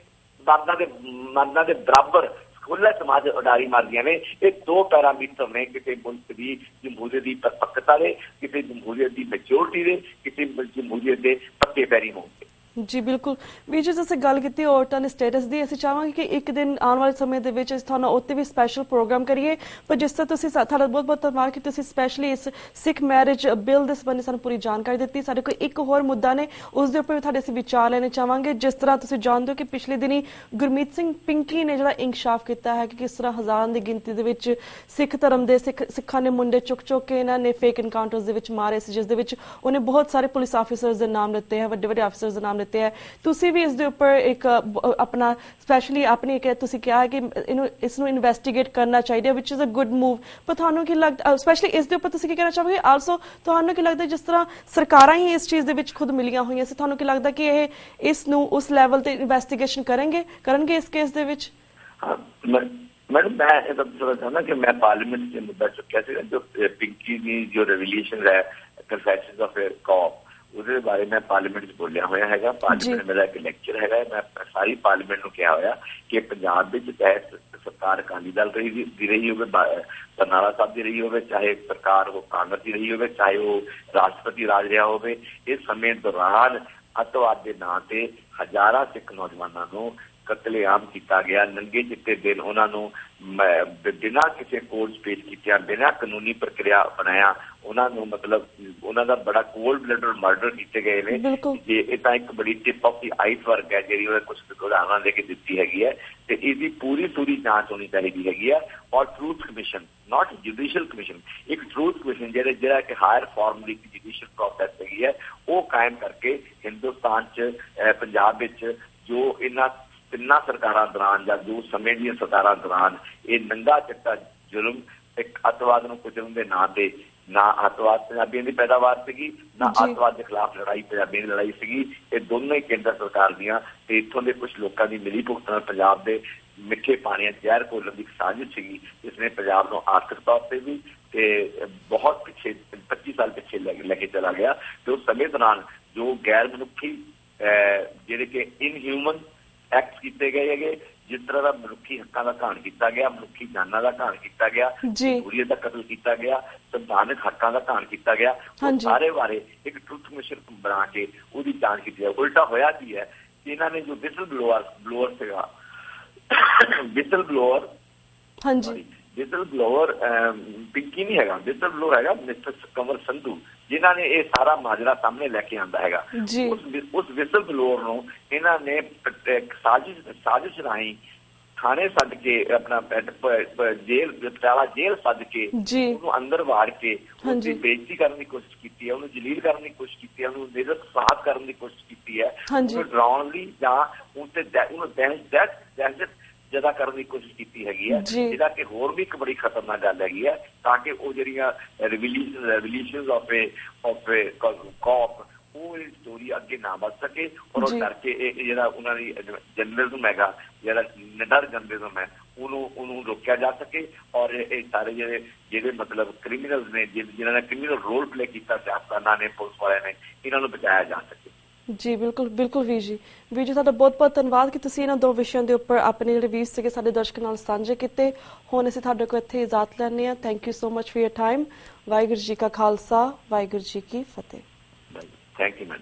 मर्दां दे बराबर खुला समाज उडारी मारदियां ने। ये दो पैरामीटर ने किसी मुल्क की जमहूरीयत की परिपक्वता दे, किसी जमहूरीयत की मैच्योरिटी दे, किसी जमहूरीयत के पक्के पैरी होण दे। जी बिल्कुल ਵੀਰ ਜੀ, ਤੁਸੀਂ ਗੱਲ ਕੀਤੀ ਔਰਤਾਂ ਦੇ ਸਟੇਟਸ ਦੀ, ਅਸੀਂ ਚਾਹਾਂਗੇ ਕਿ ਇੱਕ ਦਿਨ ਆਉਣ ਵਾਲੇ ਸਮੇਂ ਦੇ ਵਿੱਚ ਤੁਹਾਨੂੰ ਉੱਤੇ ਵੀ ਸਪੈਸ਼ਲ ਪ੍ਰੋਗਰਾਮ ਕਰੀਏ। ਪਰ ਜਿਸ ਤਰ੍ਹਾਂ ਤੁਸੀਂ ਤੁਹਾਡਾ ਬਹੁਤ ਬਹੁਤ ਧੰਨਵਾਦ ਕਿ ਤੁਸੀਂ ਸਪੈਸ਼ਲੀ ਇਸ ਸਿੱਖ ਮੈਰਿਜ ਬਿੱਲ ਦੇ ਸੰਬੰਧੀ ਸਾਨੂੰ ਪੂਰੀ ਜਾਣਕਾਰੀ ਦਿੱਤੀ। ਸਾਡੇ ਕੋਲ ਇੱਕ ਹੋਰ ਮੁੱਦਾ ਨੇ, ਉਸ ਦੇ ਉੱਪਰ ਵੀ ਤੁਹਾਡੇ ਅਸੀਂ ਵਿਚਾਰ ਲੈਣੇ ਚਾਹਾਂਗੇ। ਜਿਸ ਤਰ੍ਹਾਂ ਤੁਸੀਂ ਜਾਣਦੇ ਹੋ ਕਿ ਪਿਛਲੇ ਦਿਨੀ ਗੁਰਮੀਤ ਸਿੰਘ ਪਿੰਕੀ ਨੇ ਜਿਹੜਾ ਇੰਕਸ਼ਾਫ ਕੀਤਾ ਹੈ ਕਿ ਕਿਸ ਤਰ੍ਹਾਂ ਹਜ਼ਾਰਾਂ ਦੀ ਗਿਣਤੀ ਦੇ ਵਿੱਚ ਸਿੱਖ ਧਰਮ ਦੇ ਸਿੱਖਾਂ ਨੇ ਮੁੰਡੇ ਚੁੱਕ ਕੇ ਇਹਨਾਂ ਨੇ ਫੇਕ ਇਨਕਾਊਂਟਰਸ ਦੇ ਵਿੱਚ ਮਾਰੇ ਸੀ, ਜਿਸ ਦੇ ਵਿੱਚ ਉਹਨੇ ਬਹੁਤ ਸਾਰੇ ਪੁਲਿਸ ਆਫੀਸਰਸ ਦੇ ਨਾਮ ਲਿੱਤੇ ਹੈ, ਵੱਡੇ ਵੱਡੇ ਆਫੀਸਰਸ ਦੇ ਨਾਮ ਲਿੱਤੇ ਹੈ। ਤੁਸੀਂ ਵੀ ਇਸ ਦੇ ਉੱਪਰ ਇੱਕ ਆਪਣਾ ਸਪੈਸ਼ਲੀ ਆਪਣੀ ਇੱਕ ਤੁਸੀਂ ਕਿਹਾ ਹੈ ਕਿ ਇਸ ਨੂੰ ਇਨਵੈਸਟੀਗੇਟ ਕਰਨਾ ਚਾਹੀਦਾ, ਵਿਚ ਇਜ਼ ਅ ਗੁੱਡ ਮੂਵ। ਪਰ ਤੁਹਾਨੂੰ ਕੀ ਲੱਗਦਾ, ਸਪੈਸ਼ਲੀ ਇਸ ਦੇ ਉੱਪਰ ਤੁਸੀਂ ਕੀ ਕਹਿਣਾ ਚਾਹੋਗੇ? ਆਲਸੋ ਤੁਹਾਨੂੰ ਕੀ ਲੱਗਦਾ ਜਿਸ ਤਰ੍ਹਾਂ ਸਰਕਾਰਾਂ ਹੀ ਇਸ ਚੀਜ਼ ਦੇ ਵਿੱਚ ਖੁਦ ਮਿਲੀਆਂ ਹੋਈਆਂ ਸੀ, ਤੁਹਾਨੂੰ ਕੀ ਲੱਗਦਾ ਕਿ ਇਹ ਇਸ ਨੂੰ ਉਸ ਲੈਵਲ ਤੇ ਇਨਵੈਸਟੀਗੇਸ਼ਨ ਕਰਨਗੇ ਇਸ ਕੇਸ ਦੇ ਵਿੱਚ? मैडम मैं ये बताना चाहना कि मैं पार्लियामेंट से मुद्दा चुकिया था, जो पिंकी की जो रेवल्यूशन है कन्फेशंस ऑफ ए कॉप, उसके बारे में पार्लीमेंट बोलिया होया है। पार्लीमेंट मेरा एक लैक्चर है, मैं सारी पार्लीमेंट को कहा होया कि पंजाब में चाहे सरकार अकाली दल रही हो, बरनाला साहब की रही हो, चाहे सरकार वो कांग्रेस की रही हो, चाहे वो राष्ट्रपति राज रहा हो, इस समय दौरान अतवाद के नां ते हजारां सिख नौजवानों को कतलेआम किया गया। नंगे चिट्टे दिन उन्होंने बिना किसी कोर्ट पेश किया, बिना कानूनी प्रक्रिया बनाया ਉਹਨਾਂ ਨੂੰ ਮਤਲਬ ਉਹਨਾਂ ਦਾ ਬੜਾ ਕੋਲਡ ਬਲੱਡਡ ਮਰਡਰ ਕੀਤੇ ਗਏ ਨੇ। ਜੇ ਇਹ ਤਾਂ ਇੱਕ ਬੜੀ ਟਿਪ ਆਫ ਦੀ ਆਈਸਬਰਗ ਹੈ ਜਿਹੜੀ ਉਹਨੇ ਕੁਝ ਉਦਾਹਰਨਾਂ ਦੇ ਕੇ ਦਿੱਤੀ ਹੈਗੀ ਹੈ, ਤੇ ਇਹਦੀ ਪੂਰੀ ਜਾਂਚ ਹੋਣੀ ਚਾਹੀਦੀ ਹੈਗੀ ਹੈ। ਔਰ ਟਰੂਥ ਕਮਿਸ਼ਨ, ਨਾਟ ਜੁਡੀਸ਼ੀਅਲ ਕਮਿਸ਼ਨ, ਇੱਕ ਟਰੂਥ ਕਮਿਸ਼ਨ ਜਿਹੜਾ ਕਿ ਹਾਇਰ ਫਾਰਮ ਦੀ ਜੁਡੀਸ਼ੀਅਲ ਪ੍ਰੋਸੈਸ ਹੈਗੀ ਹੈ, ਉਹ ਕਾਇਮ ਕਰਕੇ ਹਿੰਦੁਸਤਾਨ 'ਚ ਪੰਜਾਬ ਵਿੱਚ ਜੋ ਇਹਨਾਂ ਤਿੰਨਾਂ ਸਰਕਾਰਾਂ ਦੌਰਾਨ ਜਾਂ ਜੋ ਸਮੇਂ ਦੀਆਂ ਸਰਕਾਰਾਂ ਦੌਰਾਨ ਇਹ ਨੰਗਾ ਚਿੱਟਾ ਜ਼ੁਲਮ, ਇੱਕ ਅੱਤਵਾਦ ਨੂੰ ਕੁਚਲਣ ਦੇ ਨਾਂ ਤੇ, ਨਾ ਅੱਤਵਾਦ ਪੰਜਾਬੀਆਂ ਦੀ ਪੈਦਾਵਾਰ ਸੀਗੀ, ਨਾ ਅੱਤਵਾਦ ਦੇ ਖਿਲਾਫ ਲੜਾਈ ਪੰਜਾਬੀਆਂ ਦੀ ਲੜਾਈ ਸੀਗੀ, ਇਹ ਦੋਨੋਂ ਹੀ ਕੇਂਦਰ ਸਰਕਾਰ ਦੀਆਂ ਤੇ ਇੱਥੋਂ ਦੇ ਕੁਝ ਲੋਕਾਂ ਦੀ ਮਿਲੀ ਭੁਗਤ ਨਾਲ ਪੰਜਾਬ ਦੇ ਮਿੱਠੇ ਪਾਣੀਆਂ ਜ਼ਹਿਰ ਘੋਲਣ ਦੀ ਸਾਜ਼ਿਸ਼ ਸੀਗੀ, ਜਿਸ ਨੇ ਪੰਜਾਬ ਨੂੰ ਆਰਥਿਕ ਤੌਰ ਤੇ ਵੀ ਤੇ ਬਹੁਤ ਪਿੱਛੇ 25 ਸਾਲ ਪਿੱਛੇ ਲੈ ਕੇ ਚਲਾ ਗਿਆ। ਤੇ ਉਸ ਸਮੇਂ ਦੌਰਾਨ ਜੋ ਗੈਰ ਮਨੁੱਖੀ ਜਿਹੜੇ ਕਿ ਇਨਹਿਊਮਨ ਐਕਟ ਕੀਤੇ ਗਏ ਹੈਗੇ, ਜਿਸ ਤਰ੍ਹਾਂ ਦਾ ਮਨੁੱਖੀ ਹੱਕਾਂ ਦਾ ਘਾਣ ਕੀਤਾ ਗਿਆ, ਮਨੁੱਖੀ ਜਾਨਾਂ ਦਾ ਘਾਣ ਕੀਤਾ ਗਿਆ, ਜਮਹੂਰੀਅਤ ਦਾ ਕਤਲ ਕੀਤਾ ਗਿਆ, ਸੰਵਿਧਾਨਕ ਹੱਕਾਂ ਦਾ ਘਾਣ ਕੀਤਾ ਗਿਆ, ਉਹ ਸਾਰੇ ਬਾਰੇ ਇੱਕ ਟਰੂਥ ਕਮਿਸ਼ਨ ਬਣਾ ਕੇ ਉਹਦੀ ਜਾਂਚ ਕੀਤੀ ਹੈ। ਉਲਟਾ ਹੋਇਆ ਕੀ ਹੈ, ਇਹਨਾਂ ਨੇ ਜੋ ਵਿਸਲ ਬਲੋਅਰ ਸੀਗਾ, ਵਿਸਲ ਬਲੋਅਰ ਪਿੰਕੀ ਨਹੀਂ ਹੈਗਾ, ਵਿਸਲ ਬਲੋਅਰ ਹੈਗਾ ਮਿਸਟਰ ਕੰਵਰ ਸੰਧੂ, ਜਿਨ੍ਹਾਂ ਨੇ ਇਹ ਸਾਰਾ ਮਾਜਰਾ ਸਾਹਮਣੇ ਲੈ ਕੇ ਆਂਦਾ ਹੈਗਾ। ਉਸ ਵਿਸਲ ਬਲੋਅਰ ਨੂੰ ਇਹਨਾਂ ਨੇ ਸਾਜ਼ਿਸ਼ ਰਾਹੀਂ ਥਾਣੇ ਸੱਦ ਕੇ ਆਪਣਾ ਪਟਿਆਲਾ ਜੇਲ੍ਹ ਸੱਦ ਕੇ ਉਹਨੂੰ ਅੰਦਰ ਵਾੜ ਕੇ ਉਹਦੀ ਬੇਇੱਜ਼ਤੀ ਕਰਨ ਦੀ ਕੋਸ਼ਿਸ਼ ਕੀਤੀ ਹੈ, ਉਹਨੂੰ ਜਲੀਲ ਕਰਨ ਦੀ ਕੋਸ਼ਿਸ਼ ਕੀਤੀ ਹੈ, ਉਹਨੂੰ ਨਿਰੁਤਸਾਹਿਤ ਕਰਨ ਦੀ ਕੋਸ਼ਿਸ਼ ਕੀਤੀ ਹੈ, ਉਹਨੂੰ ਡਰਾਉਣ ਲਈ ਜਾਂ ਉਹਨੂੰ ਦਹਿਸ਼ਤ ਜਦਾ ਕਰਨ ਦੀ ਕੋਸ਼ਿਸ਼ ਕੀਤੀ ਹੈਗੀ ਹੈ, ਜਿਹਦਾ ਕਿ ਹੋਰ ਵੀ ਇੱਕ ਬੜੀ ਖਤਰਨਾਕ ਗੱਲ ਹੈਗੀ ਹੈ, ਤਾਂ ਕਿ ਉਹ ਜਿਹੜੀਆਂ ਰੈਵੋਲੂਸ਼ਨਸ ਆਫ ਕੌਪ ਉਹ ਸਟੋਰੀ ਅੱਗੇ ਨਾ ਵੱਧ ਸਕੇ। ਔਰ ਉਹ ਕਰਕੇ ਇਹ ਜਿਹੜਾ ਉਹਨਾਂ ਦੀ ਜਰਨਲਿਜ਼ਮ ਹੈਗਾ, ਜਿਹੜਾ ਨਿਡਰ ਜਰਨਲਿਜ਼ਮ ਹੈ, ਉਹਨੂੰ ਰੋਕਿਆ ਜਾ ਸਕੇ। ਔਰ ਇਹ ਸਾਰੇ ਜਿਹੜੇ ਮਤਲਬ ਕ੍ਰਿਮੀਨਲਸ ਨੇ, ਜਿਨ੍ਹਾਂ ਨੇ ਕ੍ਰਿਮੀਨਲ ਰੋਲ ਪਲੇ ਕੀਤਾ ਸਿਆਸਤਦਾਨਾਂ ਨੇ, ਪੁਲਿਸ ਵਾਲਿਆਂ ਨੇ, ਇਹਨਾਂ ਨੂੰ ਬਚਾਇਆ ਜਾ ਸਕੇ। ਜੀ ਬਿਲਕੁਲ ਵੀਰ ਜੀ ਤੁਹਾਡਾ ਬਹੁਤ ਧੰਨਵਾਦ ਕਿ ਤੁਸੀਂ ਇਹਨਾਂ ਦੋ ਵਿਸ਼ਿਆਂ ਦੇ ਉੱਪਰ ਆਪਣੇ ਜਿਹੜੇ ਵੀਰ ਸੀਗੇ ਸਾਡੇ ਦਰਸ਼ਕਾਂ ਨਾਲ ਸਾਂਝੇ ਕੀਤੇ। ਹੁਣ ਅਸੀਂ ਤੁਹਾਡੇ ਕੋਲ ਇੱਥੇ ਇਜਾਜ਼ਤ ਲੈਂਦੇ ਹਾਂ। Thank you so much for your time. Waheguru ji ਕਾ ਖਾਲਸਾ, ਵਾਹਿਗੁਰੂ ਜੀ ਕੀ ਫਤਿਹ। Thank you ma'am.